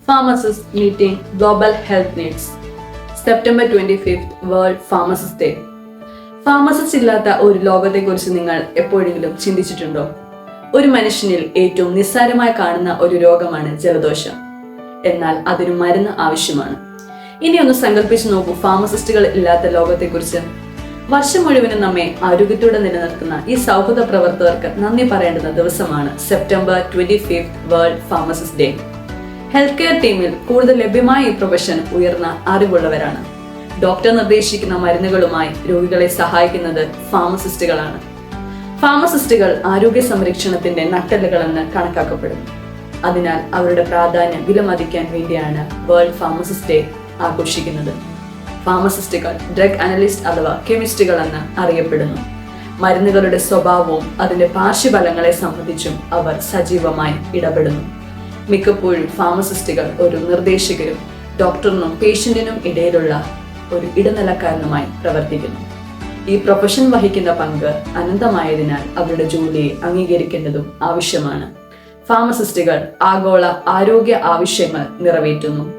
Pharmacists meeting global health needs. September 25th World Pharmacist Day. Pharmacist ഇല്ലാത്ത ഒരു ലോകത്തെക്കുറിച്ച് നിങ്ങൾ എപ്പോഴെങ്കിലും ചിന്തിച്ചിട്ടുണ്ടോ? ഒരു മനുഷ്യനിൽ ഏറ്റവും നിസ്സാരമായി കാണുന്ന ഒരു രോഗമാണ് ജലദോഷം. എന്നാൽ അതിന് മരുന്ന് ആവശ്യമാണ്. ഇനി ഒന്ന് സങ്കല്പിച്ചു നോക്കൂ ഫാർമസിസ്റ്റുകൾ ഇല്ലാത്ത ലോകത്തെക്കുറിച്ച്. വർഷം മുഴുവനും നമ്മെ ആരോഗ്യത്തോടെ നിലനിർത്തുന്ന ഈ സൗഹൃദ പ്രവർത്തകർക്ക് നന്ദി പറയേണ്ടുന്ന ദിവസമാണ് September 25th world pharmacist day. Health care ടീമിൽ കൂടുതൽ ലഭ്യമായ ഈ പ്രൊഫഷൻ ഉയർന്ന അറിവുള്ളവരാണ്. ഡോക്ടർ നിർദ്ദേശിക്കുന്ന മരുന്നുകളുമായി രോഗികളെ സഹായിക്കുന്നത് ഫാർമസിസ്റ്റുകളാണ്. ഫാർമസിസ്റ്റുകൾ ആരോഗ്യ സംരക്ഷണത്തിന്റെ നട്ടെല്ലുകളെന്ന് കണക്കാക്കപ്പെടുന്നു. അതിനാൽ അവരുടെ പ്രാധാന്യം വിലമതിക്കാൻ വേണ്ടിയാണ് വേൾഡ് ഫാർമസിസ്റ്റ് ഡേ ആഘോഷിക്കുന്നത്. ഫാർമസിസ്റ്റുകൾ ഡ്രഗ് അനലിസ്റ്റ് അഥവാ കെമിസ്റ്റുകൾ എന്ന് അറിയപ്പെടുന്നു. മരുന്നുകളുടെ സ്വഭാവവും അതിന്റെ പാർശ്വഫലങ്ങളെ സംബന്ധിച്ചും അവർ സജീവമായി ഇടപെടുന്നു. മിക്കപ്പോഴും ഫാർമസിസ്റ്റുകൾ ഒരു നിർദ്ദേശകരും ഡോക്ടറിനും പേഷ്യന്റിനും ഇടയിലുള്ള ഒരു ഇടനിലക്കാരനുമായി പ്രവർത്തിക്കുന്നു. ഈ പ്രൊഫഷൻ വഹിക്കുന്ന പങ്ക് അനന്തമായതിനാൽ അവരുടെ ജോലിയെ അംഗീകരിക്കേണ്ടതും ആവശ്യമാണ്. ഫാർമസിസ്റ്റുകൾ ആഗോള ആരോഗ്യ ആവശ്യങ്ങൾ നിറവേറ്റുന്നു.